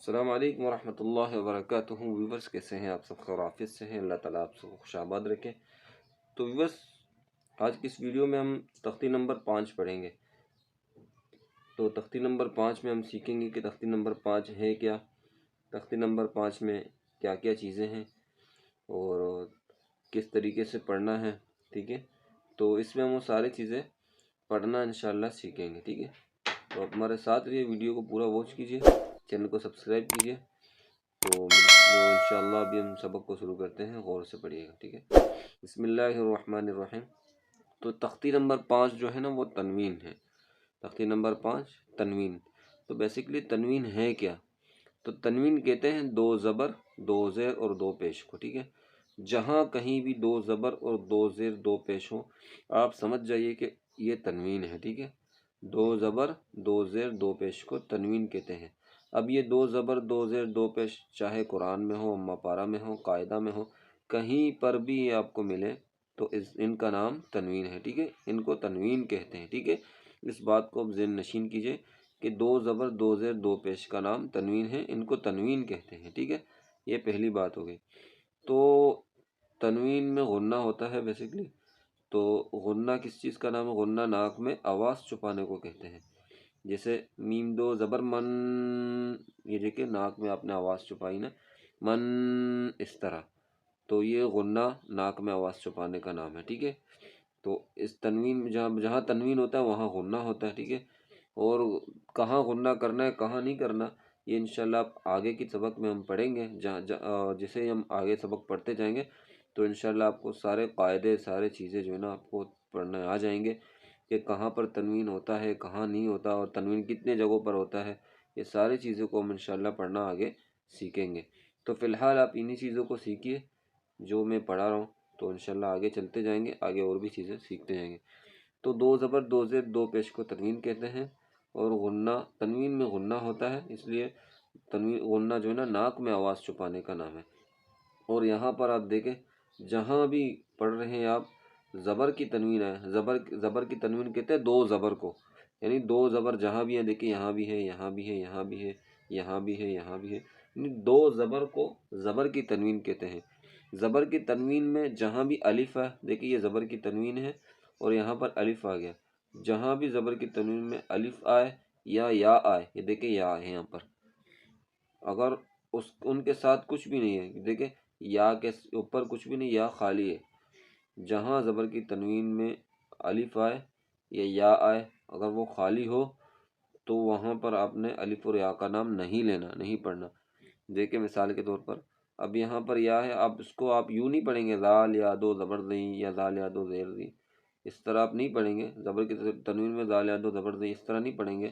السلام علیکم ورحمۃ اللہ وبرکاتہ۔ ویورس کیسے ہیں آپ؟ سب خیریت سے ہیں؟ اللہ تعالیٰ آپ سب کو خوش آباد رکھے۔ تو ویورس، آج کی اس ویڈیو میں ہم تختی نمبر 5 پڑھیں گے۔ تو تختی نمبر 5 میں ہم سیکھیں گے کہ تختی نمبر 5 ہے کیا، تختی نمبر 5 میں کیا کیا چیزیں ہیں اور کس طریقے سے پڑھنا ہے، ٹھیک ہے۔ تو اس میں ہم وہ ساری چیزیں پڑھنا انشاءاللہ سیکھیں گے، ٹھیک ہے۔ تو آپ ہمارے ساتھ رہیے، ویڈیو کو پورا واچ کیجیے، چینل کو سبسکرائب کیجیے۔ تو انشاءاللہ ابھی ہم سبق کو شروع کرتے ہیں، غور سے پڑھیے گا، ٹھیک ہے۔ بسم اللہ الرحمن الرحیم۔ تو تختی نمبر 5 جو ہے نا وہ تنوین ہے۔ تختی نمبر 5 تنوین۔ تو بیسیکلی تنوین ہے کیا؟ تو تنوین کہتے ہیں 2 زبر 2 زیر اور 2 پیش کو، ٹھیک ہے۔ جہاں کہیں بھی 2 زبر اور 2 زیر 2 پیش ہوں، آپ سمجھ جائیے کہ یہ تنوین ہے، ٹھیک ہے۔ 2 زبر 2 زیر 2 پیش کو تنوین کہتے ہیں۔ اب یہ 2 زبر 2 زیر 2 پیش چاہے قرآن میں ہو، اما پارہ میں ہو، قاعدہ میں ہو، کہیں پر بھی یہ آپ کو ملے تو ان کا نام تنوین ہے، ٹھیک ہے۔ ان کو تنوین کہتے ہیں، ٹھیک ہے۔ اس بات کو اب ذہن نشین کیجئے کہ 2 زبر 2 زیر 2 پیش کا نام تنوین ہے، ان کو تنوین کہتے ہیں، ٹھیک ہے۔ یہ پہلی بات ہو گئی۔ تو تنوین میں غنہ ہوتا ہے بیسیکلی۔ تو غنہ کس چیز کا نام ہے؟ غنہ ناک میں آواز چھپانے کو کہتے ہیں۔ جیسے میم 2 زبر من، یہ دیکھیں ناک میں آپ نے آواز چھپائی نا، من، اس طرح۔ تو یہ غنہ ناک میں آواز چھپانے کا نام ہے، ٹھیک ہے۔ تو اس تنوین جہاں تنوین ہوتا ہے وہاں غنہ ہوتا ہے، ٹھیک ہے۔ اور کہاں غنہ کرنا ہے کہاں نہیں کرنا، یہ انشاءاللہ آپ آگے کی سبق میں ہم پڑھیں گے۔ جیسے ہم آگے سبق پڑھتے جائیں گے تو انشاءاللہ آپ کو سارے قاعدے، سارے چیزیں جو ہے نا آپ کو پڑھنے آ جائیں گے کہ کہاں پر تنوین ہوتا ہے، کہاں نہیں ہوتا، اور تنوین کتنے جگہوں پر ہوتا ہے۔ یہ ساری چیزوں کو ہم انشاءاللہ پڑھنا آگے سیکھیں گے۔ تو فی الحال آپ انہی چیزوں کو سیکھیے جو میں پڑھا رہا ہوں، تو انشاءاللہ آگے چلتے جائیں گے، آگے اور بھی چیزیں سیکھتے جائیں گے۔ تو 2 زبر 2 زیر 2 پیش کو تنوین کہتے ہیں، اور غنہ، تنوین میں غنہ ہوتا ہے، اس لیے تنوین غنہ جو ہے نا ناک میں آواز چھپانے کا نام ہے۔ اور یہاں پر آپ دیکھیں جہاں بھی پڑھ رہے ہیں آپ، زبر کی تنوین ہے، زبر کی تنوین کہتے ہیں 2 زبر کو، یعنی 2 زبر جہاں بھی ہیں، دیکھیں یہاں بھی ہے، یہاں بھی ہے، یہاں بھی ہے، یہاں بھی ہے، یہاں بھی ہے، یعنی 2 زبر کو زبر کی تنوین کہتے ہیں۔ زبر کی تنوین میں جہاں بھی الف ہے، دیکھیں یہ زبر کی تنوین ہے اور یہاں پر الف آ گیا، جہاں بھی زبر کی تنوین میں الف آئے یا آئے، یہ دیکھیں یا ہے یہاں پر، اگر ان کے ساتھ کچھ بھی نہیں ہے، دیکھیں یا کے اوپر کچھ بھی نہیں، یا خالی ہے، جہاں زبر کی تنوین میں الف آئے یا آئے، اگر وہ خالی ہو تو وہاں پر آپ نے الف اور یا کا نام نہیں لینا، نہیں پڑھنا۔ دیکھیں مثال کے طور پر اب یہاں پر یا ہے، آپ اس کو آپ یوں نہیں پڑھیں گے ذال یا دو زبر دیں یا ذال یا دو زیر دیں، اس طرح آپ نہیں پڑھیں گے۔ زبر کی تنوین میں ذال یا دو زبر دیں اس طرح نہیں پڑھیں گے،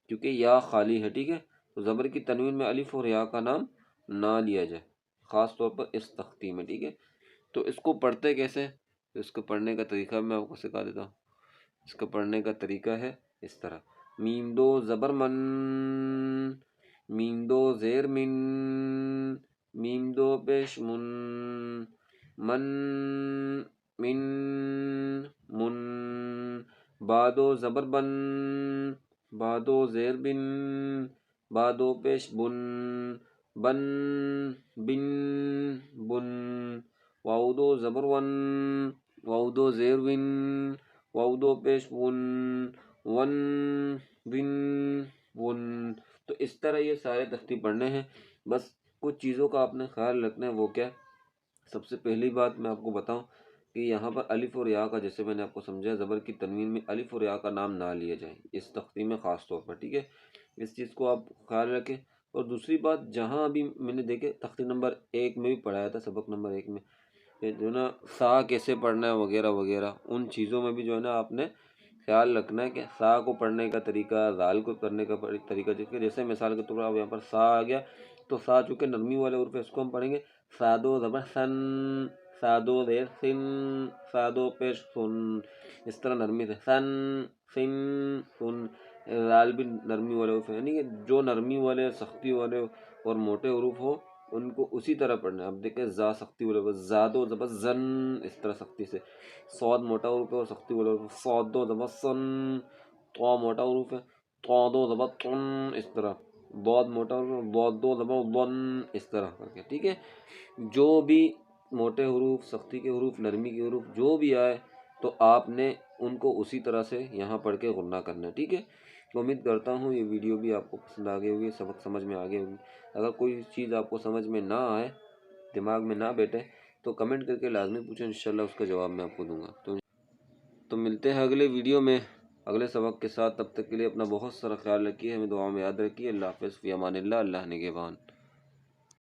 کیونکہ یا خالی ہے، ٹھیک ہے۔ تو زبر کی تنوین میں الف اور یا کا نام نہ لیا جائے، خاص طور پر اس تختی میں، ٹھیک ہے۔ تو اس کو پڑھتے کیسے؟ اس کو پڑھنے کا طریقہ میں آپ کو سکھا دیتا ہوں۔ اس کو پڑھنے کا طریقہ ہے اس طرح: میم 2 زبر من، میم 2 زیر من، میم 2 پیش من، من، من، من، با 2 زبر بن، با 2 زیر بن، با 2 پیش بن، بن، بن، بن، واو 2 زبر ون، واو 2 زیر ون، واو 2 پیش ون، ون، ون، ون۔ تو اس طرح یہ سارے تختی پڑھنے ہیں۔ بس کچھ چیزوں کا آپ نے خیال رکھنا ہے، وہ کیا؟ سب سے پہلی بات میں آپ کو بتاؤں کہ یہاں پر الف اور یا کا، جیسے میں نے آپ کو سمجھایا، زبر کی تنوین میں الف اور یا کا نام نہ لیا جائے اس تختی میں خاص طور پر، ٹھیک ہے۔ اس چیز کو آپ خیال رکھیں۔ اور دوسری بات، جہاں بھی میں نے دیکھے تختی نمبر 1 میں بھی پڑھایا تھا، سبق نمبر 1 میں جو ہے نا سا کیسے پڑھنا ہے وغیرہ وغیرہ، ان چیزوں میں بھی جو ہے نا آپ نے خیال رکھنا ہے کہ سا کو پڑھنے کا طریقہ، ذال کو پڑھنے کا طریقہ، جیسے مثال کے طور پر اب یہاں پر سا آ گیا تو سا چونکہ نرمی والے حروف ہے، اس کو ہم پڑھیں گے سا 2 زبر سن، سا 2 زیر سن، سا 2 پیش سن، اس طرح نرمی سے سن، سن، سن۔ ذال بھی نرمی والے حروف ہیں، یعنی کہ جو نرمی والے، سختی والے اور موٹے حروف ہو ان کو اسی طرح پڑھنا ہے۔ اب دیکھیں زا سختی والے حروف، زا 2 زبر زن، اس طرح سختی سے۔ صاد موٹا حروف ہے اور سختی والے حروف، صاد 2 زبر سن۔ طا موٹا حروف ہے، طا 2 زبر طن، اس طرح۔ بہت موٹا بہت دو دباؤ ون اس طرح کر کے، ٹھیک ہے۔ جو بھی موٹے حروف، سختی کے حروف، نرمی کے حروف جو بھی آئے تو آپ نے ان کو اسی طرح سے یہاں پڑھ کے غنہ کرنا ہے، ٹھیک ہے۔ تو امید کرتا ہوں یہ ویڈیو بھی آپ کو پسند آ گئی ہوگی، سبق سمجھ میں آ گئی ہوگی۔ اگر کوئی چیز آپ کو سمجھ میں نہ آئے، دماغ میں نہ بیٹھے تو کمنٹ کر کے لازمی پوچھیں، انشاءاللہ اس کا جواب میں آپ کو دوں گا۔ تو ملتے ہیں اگلے ویڈیو میں اگلے سبق کے ساتھ، تب تک کے لیے اپنا بہت سارا خیال رکھیے، ہمیں دعا میں یاد رکھیے۔ اللہ حافظ، فی امان اللہ، اللہ نگہبان۔